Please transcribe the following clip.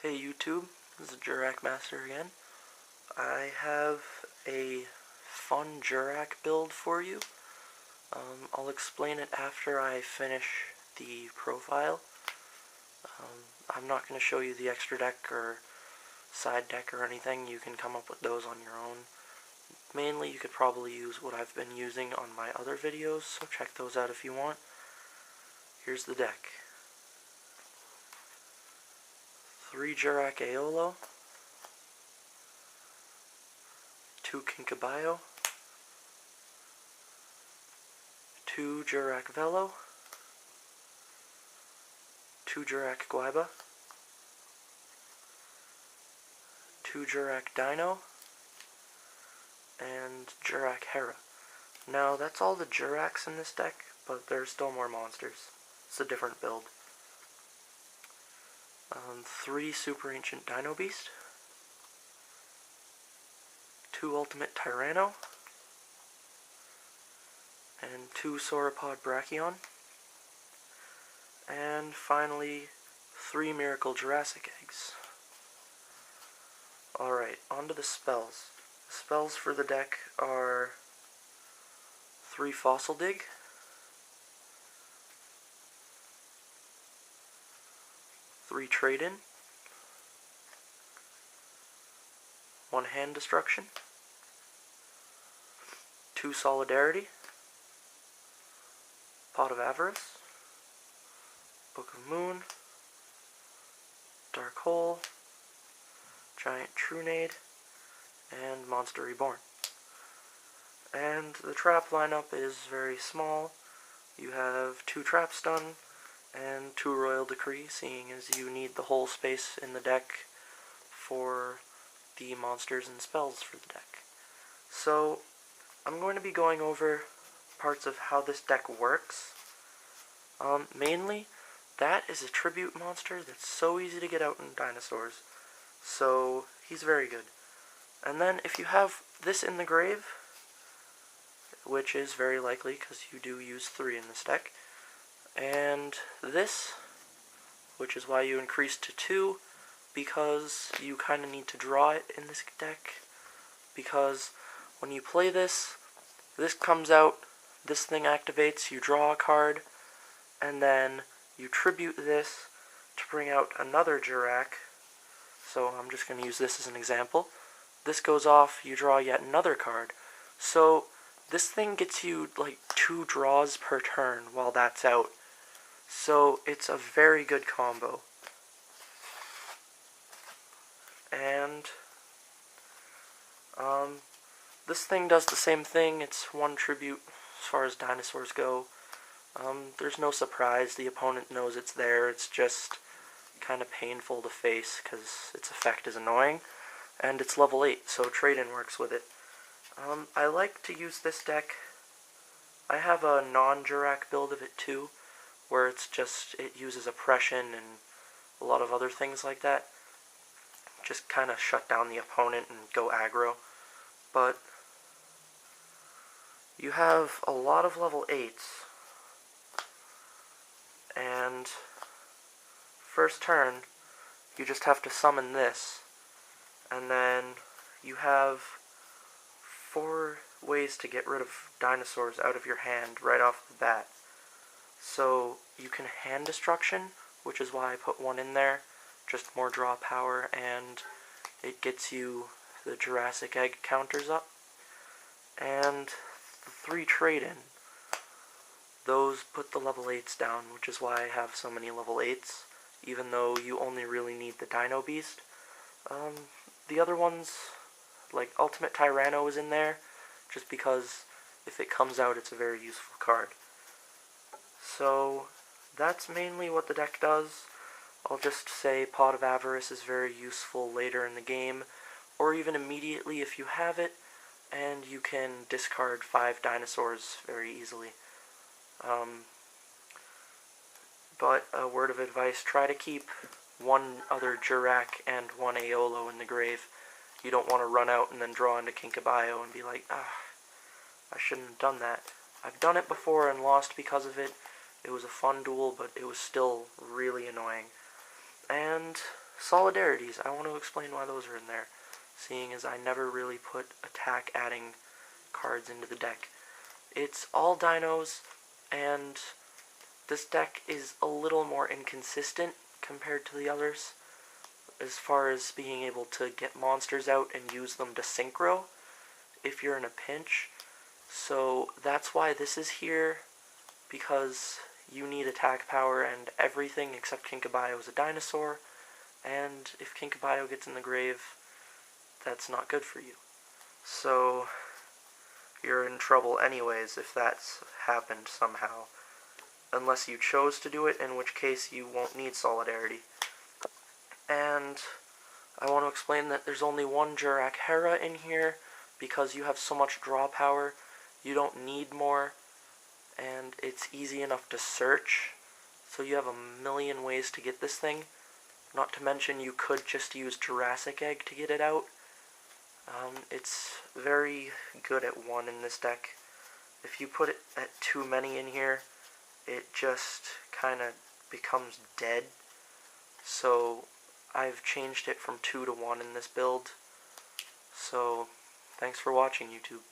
Hey YouTube, this is Jurrac Master again. I have a fun Jurrac build for you. I'll explain it after I finish the profile. I'm not going to show you the extra deck or side deck or anything. You can come up with those on your own. Mainly you could probably use what I've been using on my other videos, so check those out if you want. Here's the deck. 3 Jurrac Aolo, 2 Kinkabayo, 2 Jurrac Velo, 2 Jurrac Guaiba, 2 Jurrac Dino, and Jurrac Hera. Now that's all the Jurracs in this deck, but there's still more monsters. It's a different build. 3 Super Ancient Dino Beast, 2 Ultimate Tyranno, and 2 Sauropod Brachion, and finally 3 Miracle Jurassic Eggs. Alright, on to the spells. The spells for the deck are 3 Fossil Dig, 3 Trade In, 1 Hand Destruction, 2 Solidarity, Pot of Avarice, Book of Moon, Dark Hole, Giant Trunade, and Monster Reborn. And the trap lineup is very small. You have 2 Trap Stun and 2 Royal Decree, seeing as you need the whole space in the deck for the monsters and spells for the deck. So, I'm going to be going over parts of how this deck works. Mainly, that is a tribute monster that's so easy to get out in Dinosaurs, so he's very good. And then if you have this in the grave, which is very likely because you do use 3 in this deck, and this, which is why you increase to 2, because you kind of need to draw it in this deck, because when you play this, this comes out, this thing activates, you draw a card, and then you tribute this to bring out another Jurrac. So I'm just going to use this as an example. This goes off, you draw yet another card. So this thing gets you like 2 draws per turn while that's out. So it's a very good combo. And this thing does the same thing. It's 1 tribute as far as dinosaurs go. There's no surprise. The opponent knows it's there. It's just kind of painful to face because its effect is annoying. And it's level 8, so Trade-In works with it. I like to use this deck. I have a non-Jurrac build of it too, where it uses oppression and a lot of other things like that. Just kind of shut down the opponent and go aggro. But you have a lot of level 8s, and first turn you just have to summon this, and then you have 4 ways to get rid of dinosaurs out of your hand right off the bat. So you can Hand Destruction, which is why I put 1 in there, just more draw power, and it gets you the Jurassic Egg counters up. And the 3 Trade-In, those put the level 8s down, which is why I have so many level 8s, even though you only really need the Dino Beast. The other ones, like Ultimate Tyranno is in there, just because if it comes out it's a very useful card. So that's mainly what the deck does. I'll just say Pot of Avarice is very useful later in the game, or even immediately if you have it, and you can discard 5 dinosaurs very easily. But a word of advice, try to keep 1 other Jurrac and 1 Aolo in the grave. You don't want to run out and then draw into Kinkabayo and be like, I shouldn't have done that. I've done it before and lost because of it. It was a fun duel, but it was still really annoying. And Solidarities, I want to explain why those are in there, seeing as I never really put attack adding cards into the deck. It's all dinos, and this deck is a little more inconsistent compared to the others, as far as being able to get monsters out and use them to synchro if you're in a pinch. So that's why this is here, because you need attack power, and everything except Kinkabio is a dinosaur, and if Kinkabio gets in the grave, that's not good for you. So you're in trouble anyways if that's happened somehow, unless you chose to do it, in which case you won't need Solidarity. And I want to explain that there's only one Jurrac Hera in here, because you have so much draw power, you don't need more, and it's easy enough to search, so you have a million ways to get this thing. Not to mention you could just use Jurassic Egg to get it out. It's very good at 1 in this deck. If you put it at too many in here, it just kind of becomes dead. So I've changed it from 2 to 1 in this build. So thanks for watching, YouTube.